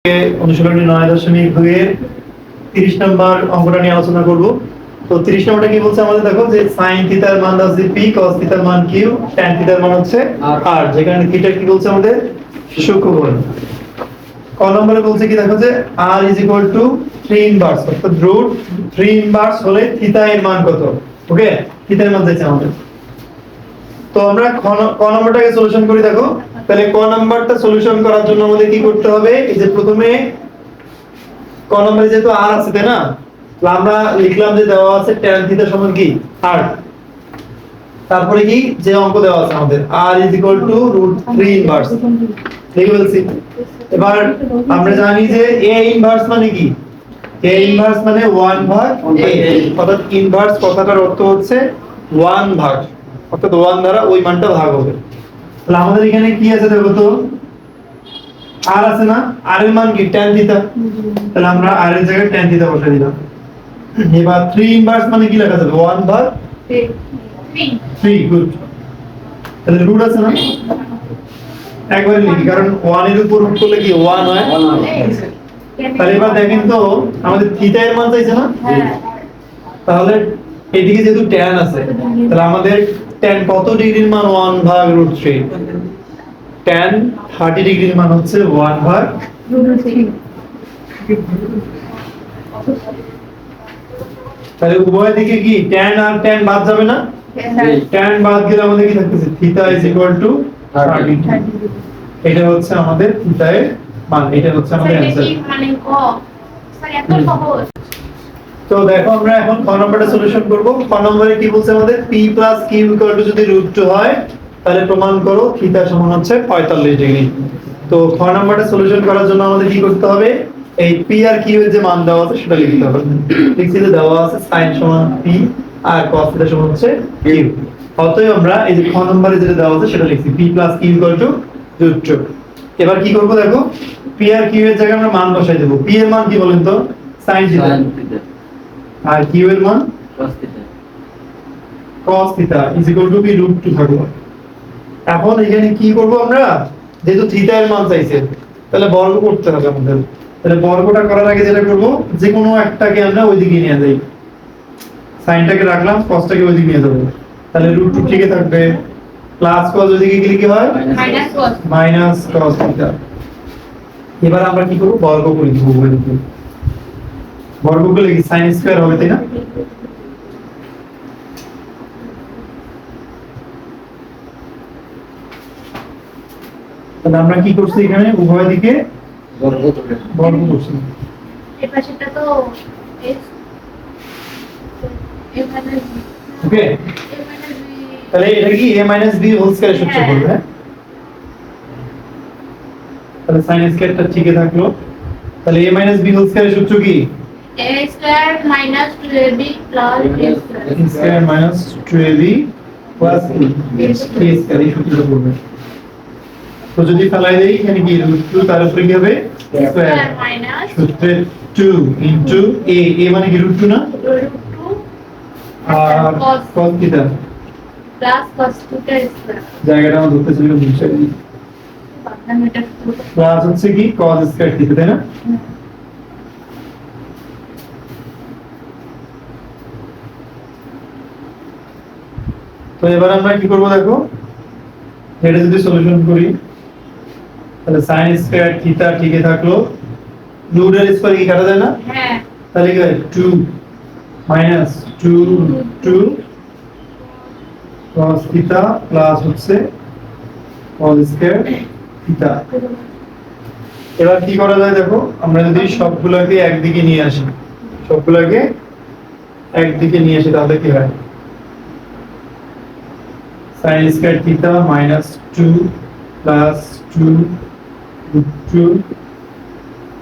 অনুশীলনী 9.2 এর 30 নম্বর অঙ্কটা নিয়ে আলোচনা করব। তো 30 নম্বরটা কি বলছে আমাদের, দেখো যে sin থিটার মান হচ্ছে p, cos থিটার মান q, tan থিটার মান হচ্ছে r, যেখানে থিটা কি বলছে আমাদের সূক্ষ্মকোণ। ক নম্বরে বলছে কি, দেখো যে r = 3 ইনভার্স, অর্থাৎ রুট 3 ইনভার্স হলে থিটা এর মান কত। ওকে, থিটা এর মান দিয়েছে আমাদের। তো আমরা ক নম্বরটাকে সলিউশন করি। দেখো তাহলে ক নম্বরটা সলিউশন করার জন্য আমাদের কি করতে হবে, এই যে প্রথমে ক নম্বরে যেহেতু r আছে তাই না, তো আমরা লিখলাম যে দেওয়া আছে tan থিটা সমান কি r, তারপরে কি যে অঙ্ক দেওয়া আছে আমাদের r = √3 ইনভার্স লিখে ফেলছি। এবার আমরা জানি যে a ইনভার্স মানে কি, a ইনভার্স মানে 1/a, অর্থাৎ ইনভার্স কথাটার অর্থ হচ্ছে 1 ভাগ, অর্থাৎ 1 দ্বারা ওই মানটা ভাগ হবে। তাহলে আমাদের এখানে কি আছে দেখো তো, r আছে না, r এর মান কি tan থিটা, তাহলে আমরা r এর জায়গায় tan থিটা বসাই দিলাম। এবার 3 ইনভার্স মানে কি লেখা যাবে, 1/3, গুড। তাহলে রুট আছে না, একবারে লিখি, কারণ 1 এর উপর রুট করলে কি 1 হয়। তাহলে এবার দেখেন তো আমাদের থিটা এর মান চাইছে না, তাহলে এদিকে যেহেতু tan আছে, তাহলে আমাদের tan কত ডিগ্রির মান, 1/√3, tan 30 ডিগ্রির মান হচ্ছে 1/√3। তাহলে উভয় দিকে কি tan আর tan বাদ যাবে না, tan বাদ গেলে আমাদের কি থাকতেছে, থিটা = 30। এটা হচ্ছে আমাদের থিটা এর মান, এটা হচ্ছে আমাদের অ্যানসার। মানে ক স্যার এত সহজ। তো দেখো আমরা এখন খ নম্বরটা সলিউশন করব। খ নম্বরে কি বলছে আমাদের, p + q = যদি √2 হয় তাহলে প্রমাণ করো থিটা সমান হচ্ছে 45 ডিগ্রি। তো খ নম্বরটা সলিউশন করার জন্য আমাদের কি করতে হবে, এই p আর q এর যে মান দেওয়া আছে সেটা লিখতে হবে। লিখছি যে দেওয়া আছে sin সমান p আর cos থিটা সমান হচ্ছে q। অতএব আমরা এই যে খ নম্বরে যেটা দেওয়া আছে সেটা লিখছি, p + q = √2। এবার কি করব, দেখো p আর q এর জায়গায় আমরা মান বসাই দেব। p এর মান কি বলেন তো, sin থিটা, আর q এর মান cos থিটা = কি √2 থাকলো। এখন এখানে কি করব আমরা, যেহেতু থিটা এর মান চাইছে তাহলে বর্গ করতে হবে আমাদের। তাহলে বর্গটা করার আগে যেটা করব, যে কোনো একটাকে আমরা ওইদিকে নিয়ে যাই, সাইনটাকে রাখলাম, cosটাকে ওইদিকে নিয়ে যাব, তাহলে √2 ঠিকই থাকবে, প্লাস cos ওইদিকে গেলে কি হয়, -cos থিটা। এবার আমরা কি করব, বর্গ করে দিব ওইদিকে। বর্গ করলে কি sin স্কয়ার হবে তাই না। তাহলে আমরা কি করছি, এখানে উভয় দিকে বর্গ করছি। এই পাশেটা তো s এখানে ওকে, তাহলে এটা কি a - b হোল স্কয়ার সূত্র করবে, হ্যাঁ। তাহলে sin স্কয়ারটা ঠিকই থাকলো। তাহলে a - b হোল স্কয়ারের সূত্র কি, a square minus 2ab plus b square minus 2ab plus a square, এই সূত্রটা করবে। তো যদি ফেলাই দেই এখানে কি √2, তার উপরে কি হবে স্কয়ার মাইনাস সূত্রে 2 ইনটু a, a মানে কি √2 না, √2 আর cos theta plus cos theta square জায়গাটা আমরা ধরতে ছিল নিচে, পাবনামিটার প্লাস হচ্ছে কি cos স্কয়ার থিটা তাই না। তো এবার আমরা কি করব, দেখো এটা যদি সলিউশন করি তাহলে sin স্কয়ার থিটা ঠিকই থাকলো, রুট এর স্কয়ার কি কাটা যায় না, হ্যাঁ তাহলে কি হয় 2 মাইনাস 2 cos থিটা প্লাস হচ্ছে cos স্কয়ার থিটা। এবার কি করা যায়, দেখো আমরা যদি সবগুলোকে একদিকে নিয়ে আসি, সবগুলোকে একদিকে নিয়ে আসি তাহলে কি হয়, sin square theta minus 2 plus 2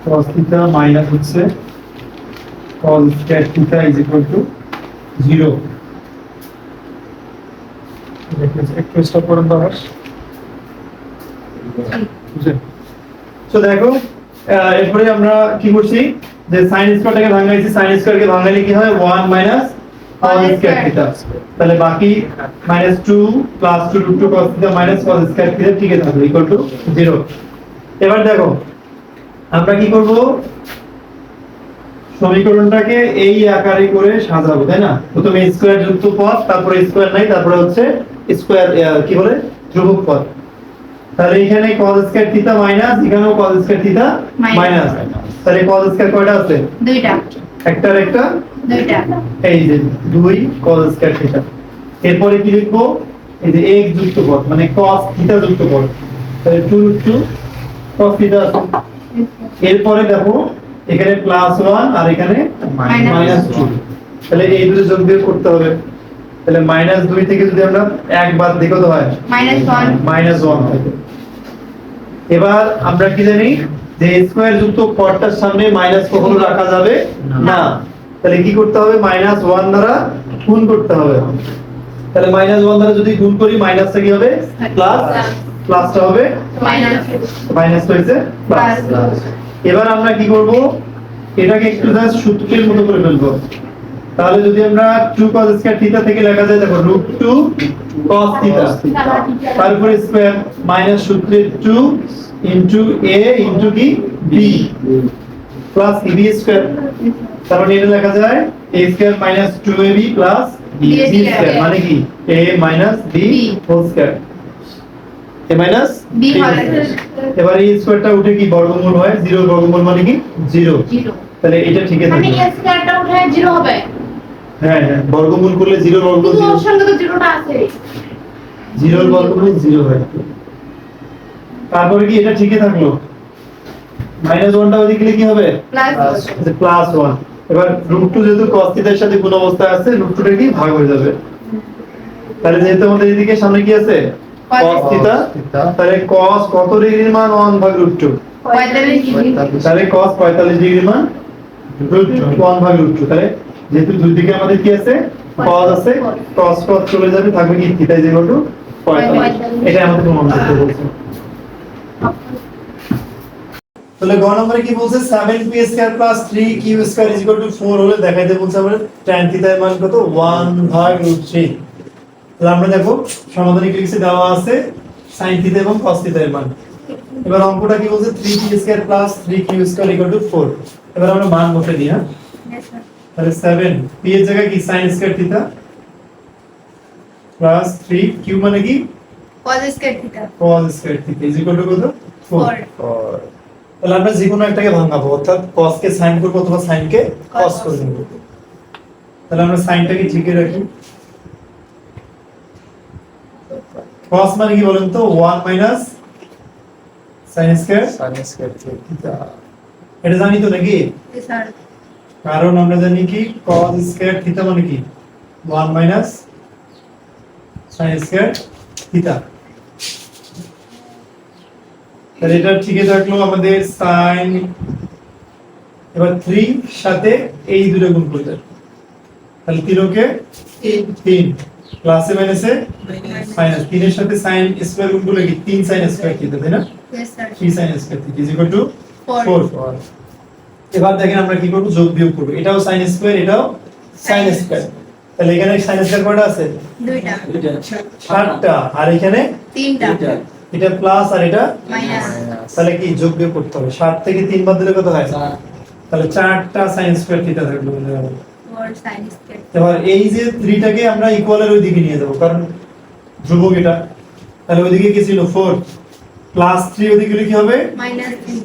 cos theta minus হচ্ছে cos স্কয়ার থিটা = 0। একটু স্টপ করুন তো আবার। তো দেখো এরপরে আমরা কি করছি, যে sin স্কয়ারটাকে ভাঙাইছি, sin স্কয়ারকে ভাঙাইলে কি হয় 1 - cos স্কয়ার থিটা, তাহলে বাকি -2 plus 2 cos theta minus cos square theta ঠিকই থাকবে = 0। এবার দেখো আমরা কি করব, সমীকরণটাকে এই আকারে করে সাজাবো, তাই না? প্রথমে স্কয়ার যুক্ত পদ, তারপরে স্কয়ার নাই, তারপরে হচ্ছে স্কয়ার কি বলে ধ্রুবক পদ। তাহলে এখানে cos স্কয়ার থিটা মাইনাস, এখানেও cos স্কয়ার থিটা মাইনাস। তাহলে cos স্কয়ার কয়টা আছে? দুইটা একটা আর একটা, দুইটা এই যে 2 cos স্কয়ার থিটা। এরপরে কি লিখবো, এই যে x যুক্ত পদ মানে cos থিটা যুক্ত পদ, তাহলে 2 cos থিটা আছে। এরপরে দেখো এখানে +1 আর এখানে -2, তাহলে এই দুটো যোগ বিয়োগ করতে হবে। তাহলে -2 থেকে যদি আমরা এক বাদ দিই কত হয়? -1 থাকে। এবার আমরা কি জানি যে স্কয়ার যুক্ত পদটার সামনে মাইনাস কখনো রাখা যাবে না। তাহলে কি করতে হবে? -1 দ্বারা গুণ করতে হবে। তাহলে -1 দ্বারা যদি গুণ করি মাইনাসটা কি হবে? প্লাস, প্লাসটা হবে মাইনাস হয়েছে প্লাস। এবার আমরা কি করব, এটাকে একটু জাস্ট সূত্রের মতো করে ফেলবো। তাহলে যদি আমরা 2 cos স্কয়ার থিটা থেকে লেখা যায়, দেখো √2 cos থিটা, তারপরে স্কয়ার মাইনাস সূত্রে 2 ইনটু a ইনটু কি b প্লাস b স্কয়ার। তার মানে এটা লেখা যায় a square minus 2ab plus b square, মানে কি a minus b whole square, a minus b। এবার এই স্কয়ারটা উঠে কি বর্গমূল হয়, 0 বর্গমূল মানে কি 0। তাহলে এটা ঠিকই মানে থাকবে। এই স্কয়ারটা উঠে 0 হবে। হ্যাঁ হ্যাঁ, বর্গমূল করলে 0 বর্গমূল কিন্তু 0, ওর সঙ্গে তো 0টা আছে। 0 বর্গমূল 0 হয়। তারপরে কি এটা ঠিকই থাকলো, -1টা ওদিকে গেলে কি হবে? +1। এবার √2 যেহেতু cos থিটার সাথে গুণ অবস্থায় আছে, √2টা কি ভাগ হয়ে যাবে। তাহলে যেহেতু আমাদের এদিকে সামনে কি আছে cos থিটা, তাহলে cos কত ডিগ্রির মান 1/√2, 45 ডিগ্রি। তাহলে cos 45 ডিগ্রির মান √1/√2। তাহলে যেহেতু দুই দিকে আমাদের কি আছে cos আছে, cos cos চলে যাবে, থাকবে কি থিটা ইজ ইকুয়াল টু 45। এটা আমাদের প্রমাণ করতে বলছে। তাহলে গ নম্বরে কি বলছে, 7p square plus 3q square is equal to 4 হলে দেখাইতে বলছে আমরা tan থিটা এর মান কত 1/√3। তাহলে আমরা দেখো সমাধানে কি লিখছে, দেওয়া আছে sin থিটা এবং cos থিটা এর মান। এবার অঙ্কটা কি বলছে, 3p square plus 3q square equal to 4। এবার আমরা মান বসে দিই। হ্যাঁ, তাহলে 7p এর জায়গায় কি sin square theta plus 3q মানে কি cos square theta cos square theta is equal to কত 4। 4। তাহলে আমরা যে কোনো একটাকে ভাঙাবো, অর্থাৎ cos কে sin করব অথবা sin কে cos করে নেব। তাহলে আমরা সাইনটাকে ঠিকই রাখি। cos মানে কি বলেন তো 1 মাইনাস sin স্কয়ার থিটা। এটা জানি তো নাকি? স্যার কারণ আমরা জানি কি cos স্কয়ার থিটা মানে কি 1 মাইনাস sin স্কয়ার থিটা। তাহলে এটা ঠিকই থাকলো আমাদের sin। এবার 3 সাথে এই দুটো গুণ করতে, তাহলে 3 কে 3 প্লাসে মাইনাসে মাইনাস, 3 এর সাথে sin স্কয়ার গুণ করলে কি 3 sin স্কয়ার থিটা, তাই না? Sir 3 sin square theta is equal to 4। 4। এবার দেখেন আমরা কি করব, যোগ বিয়োগ করব। এটাও sin স্কয়ার, এটাও sin স্কয়ার। তাহলে এখানে sin স্কয়ার কয়টা আছে? দুইটা 7টা। আর এখানে তিনটা এটা প্লাস আর এটা মাইনাস। তাহলে কি যোগ বিয়োগ করতে হবে। 7 থেকে 3 বাদ দিলে কত হয়? তাহলে 4টা sin স্কয়ার থিটা থাকবে। 4 sin স্কয়ার। এবার এই যে 3টাকে আমরা ইকুয়ালের ওই দিকে নিয়ে যাব, কারণ ধ্রুবক এটা। তাহলে ওইদিকে কি ছিল 4 প্লাস 3, ওইদিকে কি হবে মাইনাস 3।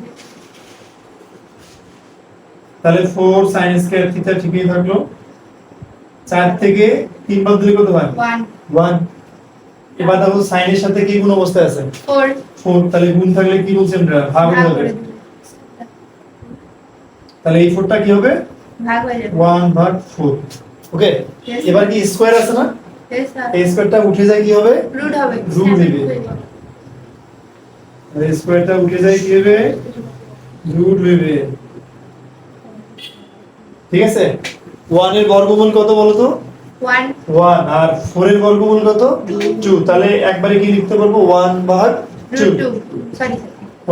তাহলে 4 sin স্কয়ার থিটা ঠিকই থাকলো। 4 থেকে 3 বাদ দিলে কত হয়? 1 1। এবার দেখো sin এর সাথে কি গুণ অবস্থায় আছে? 4 4। তাহলে গুণ থাকলে কি বলছেন আমরা ভাগ হয়ে যাবে। তাহলে এই 4টা কি হবে ভাগ হয়ে যাবে 1/4। ওকে, Yes. এবার কি স্কয়ার আছে না, স্যার এই স্কয়ারটা উঠে যায় কি হবে রুট হবে রুট নেবে। এই স্কয়ারটা উঠে যায় কি হবে রুট নেবে। ঠিক আছে, 1 এর বর্গমূল কত বলো তো? 1 1। আর 4 এর বর্গমূল কত? 2। তাহলে একবারে কি লিখতে পারবো 1/2। √2 সরি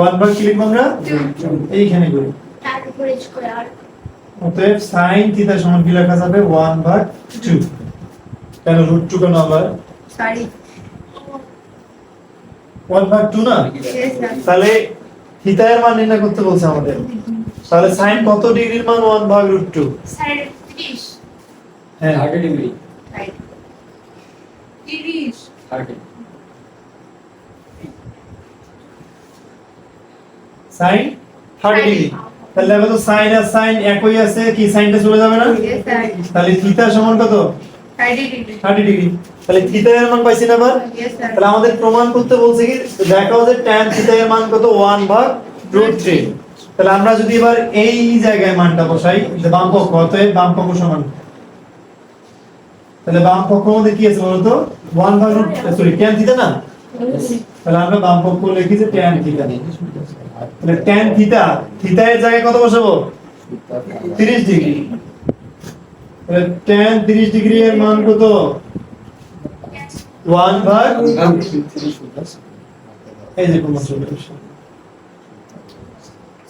1 কি লিখবো আমরা 2 এইখানে করি। তার উপরে স্কয়ার অতএব sin থিটা সমান কি লেখা যাবে 1/2। কেন √2 কেন আবার সরি 1/2 না? স্যার তাহলে থিতা এর মান নির্ণয় করতে বলছে আমাদের। তাহলে sin কত ডিগ্রির মান 1/√2? স্যার 30 হ্যাঁ 30 ডিগ্রি। Right 30 30 sin 30 degree. তাহলে দেখো তো sin আর sin একই আছে, কি সাইনটা চলে যাবে না? ইয়েস স্যার তাহলে থিতা সমান কত? 30 ডিগ্রি 30 ডিগ্রি। তাহলে থিতা এর মান পাইছি না আবার? ইয়েস স্যার তাহলে আমাদের প্রমাণ করতে বলছে কি, দেখাও যে tan থিটা এর মান কত? 1/√3। তাহলে আমরা যদি এবার এই জায়গায় মানটা বসাই, যে বাম পক্ষ, অতএব বাম পক্ষ সমান, তাহলে বাম পক্ষ মধ্যে কি আছে বলতো? 1/√tan থিটা না? তাহলে আমরা বাম পক্ষ লিখি যে tan থিটা। তাহলে tan থিটা, থিটা এর জায়গায় কত বসাবো? 30 ডিগ্রি। তাহলে tan 30 ডিগ্রি এর মান কত? 1/, এই যে কোন চলে আসে।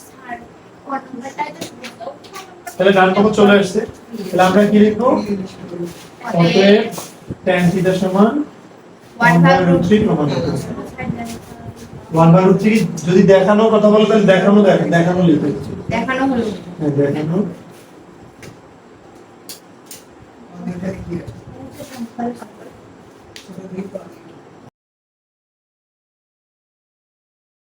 স্যার কোন নাম্বারটা তো তাহলে ডান পক্ষ চলে আসছে। তাহলে আমরা কি লিখবো? অতএব tan থিটা সমান 1/√3 প্রমাণ করতেছে। 1/√3 কি যদি দেখানোর কথা বলো তাহলে দেখানো দেখানো লিখতে হচ্ছে। দেখানো হলো হ্যাঁ দেখানো। Thank you.